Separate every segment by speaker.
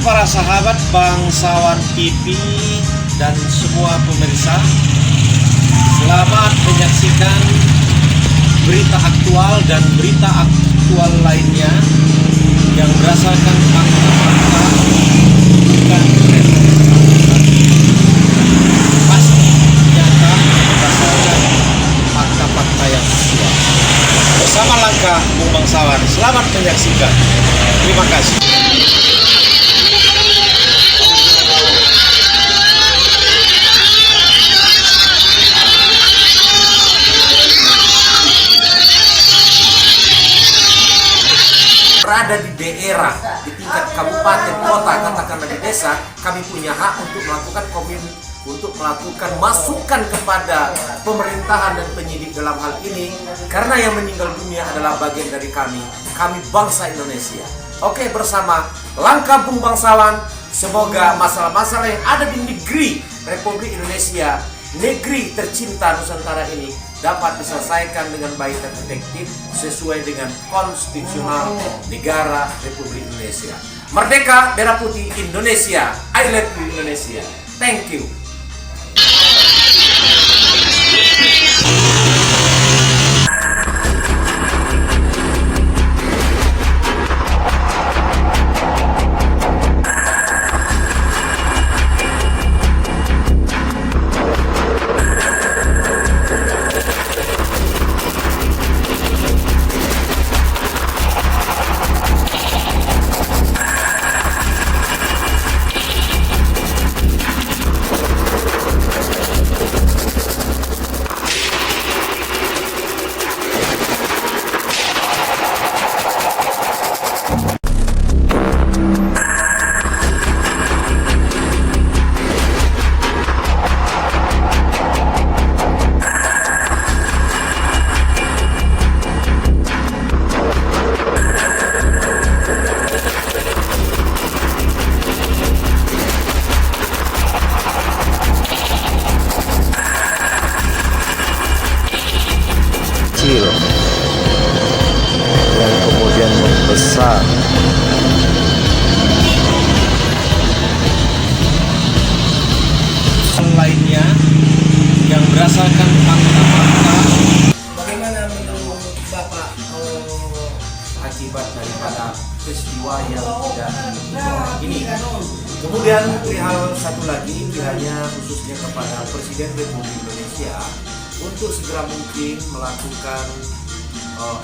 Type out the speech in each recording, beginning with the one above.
Speaker 1: para sahabat bangsawan TV dan semua pemirsa. Selamat menyaksikan berita aktual dan berita aktual lainnya yang berdasarkan fakta-fakta, bukan pasti nyata berdasarkan fakta-fakta yang aktual. Bersama langkah Bung Bangsawan, selamat menyaksikan. Terima kasih.
Speaker 2: Berada di daerah, di tingkat kabupaten, kota, katakanlah di desa, kami punya hak untuk melakukan untuk melakukan masukan kepada pemerintahan dan penyidik dalam hal ini, karena yang meninggal dunia adalah bagian dari kami bangsa Indonesia. Oke, bersama langkah Bung Bangsawan, semoga masalah-masalah yang ada di negeri Republik Indonesia, negeri tercinta Nusantara ini dapat diselesaikan dengan baik dan efektif sesuai dengan konstitusional negara Republik Indonesia. Merdeka, merah putih Indonesia. I love you Indonesia. Thank you.
Speaker 3: Yang kemudian membesar.
Speaker 1: Lainnya yang berdasarkan fakta-fakta.
Speaker 2: Bagaimana menurut Bapak akibat daripada peristiwa yang tidak ini? Kemudian perihal satu lagi, kiranya khususnya kepada Presiden Republik Indonesia untuk segera mungkin melakukan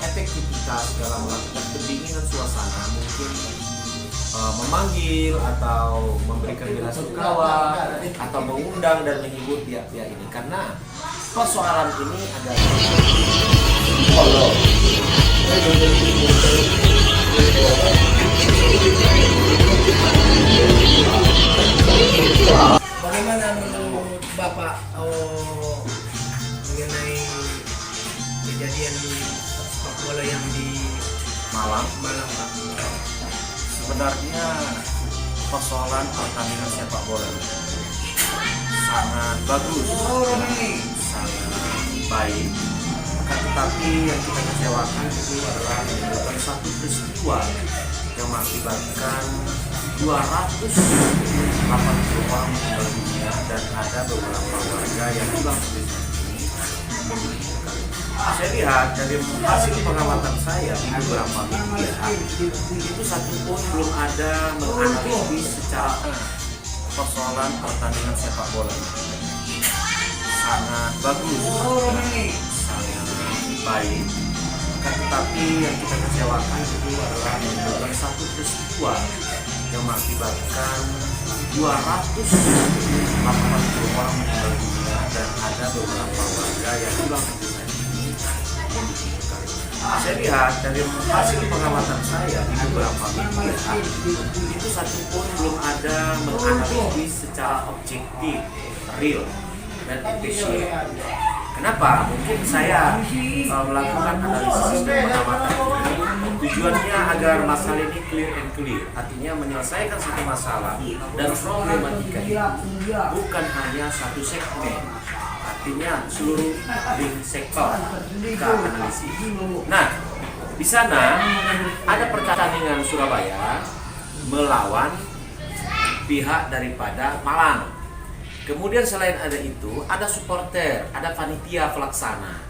Speaker 2: efektivitas dalam melakukan pendinginan suasana, mungkin memanggil atau memberikan bela sungkawa atau mengundang dan menyebut pihak-pihak ini, karena persoalan ini adalah bagaimana menurut Bapak mengenai kejadian sepak bola yang di Malang Pak?
Speaker 4: Sebenarnya persoalan pertandingan sepak bola sangat bagus, sangat baik. Tetapi yang kita kecewakan itu adalah menyebabkan satu peristiwa yang mengakibatkan 280 orang meninggal dunia dan ada beberapa warga yang hilang. Saya lihat dari hasil pengamatan saya di beberapa media, itu satu pun belum ada menganalisis secara persoalan pertandingan sepak bola. Sangat bagus, sangat baik. Tetapi yang kita kecewakan itu adalah menyebabkan satu peristiwa yang mengakibatkan 280 orang meninggal dunia dan ada beberapa warga yang hilang. Saya lihat dari hasil pengamatan saya di beberapa media, itu satu pun belum ada menganalisis secara objektif, real dan efisien. Kenapa? Mungkin saya melakukan analisis dan pengamatan ini tujuannya agar masalah ini clear and clear, artinya menyelesaikan satu masalah dan problematika itu bukan hanya satu segmen, artinya seluruh sektor kita analisis. Nah, di sana ada pertandingan Surabaya melawan
Speaker 2: pihak daripada Malang. Kemudian selain ada itu, ada supporter, ada panitia pelaksana,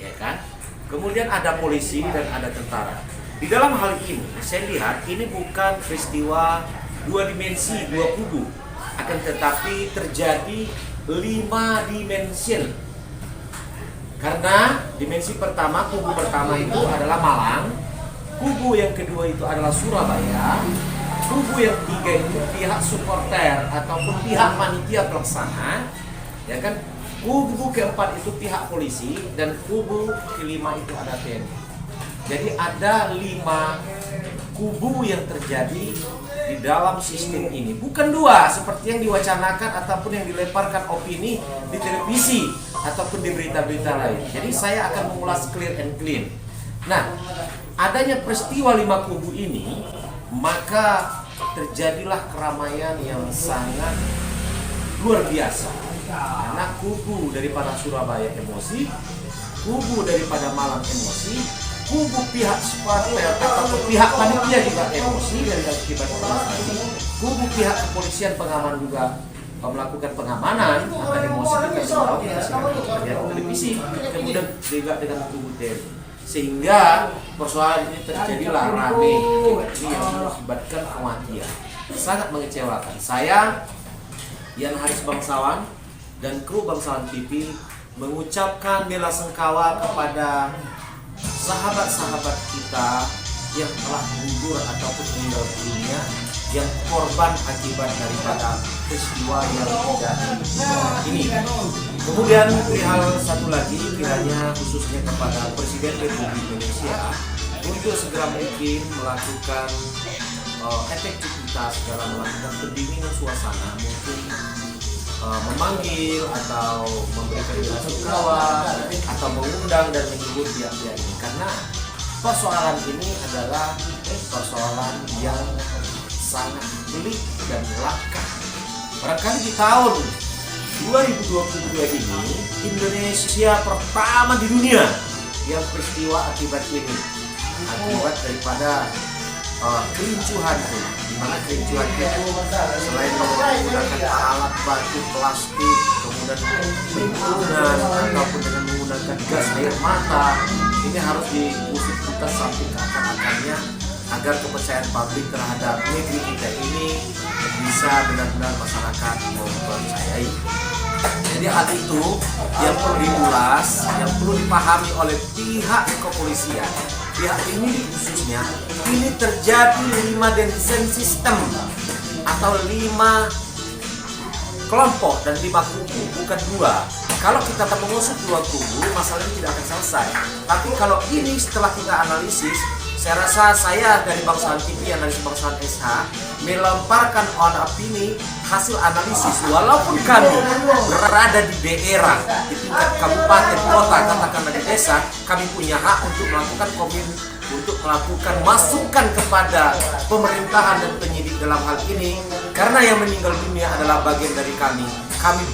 Speaker 2: ya kan? Kemudian ada polisi dan ada tentara. Di dalam hal ini, saya lihat ini bukan peristiwa dua dimensi, dua kubu, akan tetapi terjadi 5 dimensi. Karena dimensi pertama, kubu pertama itu adalah Malang, kubu yang kedua itu adalah Surabaya, kubu yang ketiga itu pihak supporter ataupun pihak panitia pelaksana, ya kan? Kubu keempat itu pihak polisi dan kubu kelima itu ada TNI. Jadi ada 5 kubu yang terjadi di dalam sistem ini, bukan 2 seperti yang diwacanakan ataupun yang dilemparkan opini di televisi ataupun di berita-berita lain. Jadi saya akan mengulas clear and clean. Nah, adanya peristiwa 5 kubu ini, maka terjadilah keramaian yang sangat luar biasa. Karena kubu daripada Surabaya emosi, kubu daripada Malang emosi, kubu pihak supporter atau pihak panitia juga emosi dari akibat ini. Kubu pihak kepolisian pengaman juga melakukan pengamanan, maka emosi juga terlihat televisi, kemudian juga dengan kubu TNI. Sehingga persoalan ini terjadilah rame yang mengakibatkan kematian. Sangat mengecewakan. Saya, Yan Haris Bangsawan dan kru Bangsawan TV mengucapkan bela sungkawa kepada sahabat-sahabat kita yang telah gugur ataupun meninggal dunia, yang korban akibat daripada peristiwa yang terjadi ini. Kemudian hal satu lagi, kiranya khususnya kepada Presiden Republik Indonesia untuk segera mungkin melakukan efektivitas dalam melakukan pendinginan suasana, mungkin memanggil atau memberikan bela sungkawa atau mengundang dan menghibur pihak-pihak ini, karena persoalan ini adalah persoalan yang sangat pelik dan langka. Barangkali di tahun 2022 ini Indonesia pertama di dunia yang peristiwa akibat ini, akibat daripada kerincuhan itu, di mana kerincuhan itu selain menggunakan alat batu plastik, kemudian lingkungan ataupun dengan menggunakan gas air mata, ini harus diusut tuntas sampai ke akar-akarnya agar kepercayaan publik terhadap negeri kita ini bisa benar-benar masyarakat mempercayai. Jadi hal itu yang perlu diulas, yang perlu dipahami oleh pihak kepolisian. Pihak ini khususnya, ini terjadi 5 design system atau 5 kelompok dan 5 kubu, bukan 2. Kalau kita mengusut 2 kubu, masalah ini tidak akan selesai. Tapi kalau ini setelah kita analisis, saya rasa saya dari Bangsawan TV, analis Bangsawan SH, melemparkan opini hasil analisis. Walaupun kami berada di daerah, di tingkat kabupaten, kota, katakanlah di desa, kami punya hak untuk melakukan untuk melakukan masukan kepada pemerintahan dan penyidik dalam hal ini, karena yang meninggal dunia adalah bagian dari kami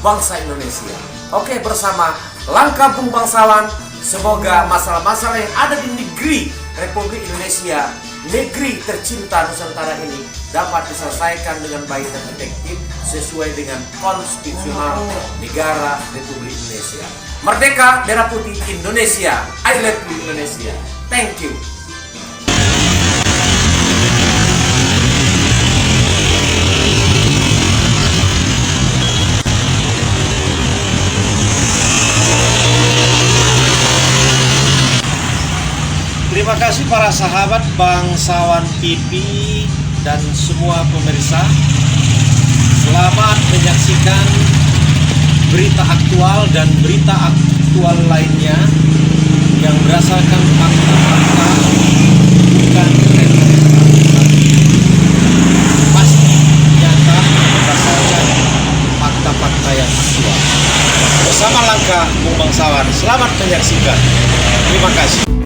Speaker 2: bangsa Indonesia. Oke, bersama Langkah Bung Bangsawan, semoga masalah-masalah yang ada di negeri Republik Indonesia, negeri tercinta Nusantara ini, dapat diselesaikan dengan baik dan efektif sesuai dengan konstitusional negara Republik Indonesia. Merdeka, Merah Putih Indonesia. I love you Indonesia. Thank you.
Speaker 1: Terima kasih para sahabat Bangsawan TV dan semua pemirsa. Selamat menyaksikan berita aktual dan berita aktual lainnya yang berdasarkan fakta-fakta, bukan pasti nyata berdasarkan fakta-fakta yang aktual. Bersama Langkah Bung Bangsawan, selamat menyaksikan. Terima kasih.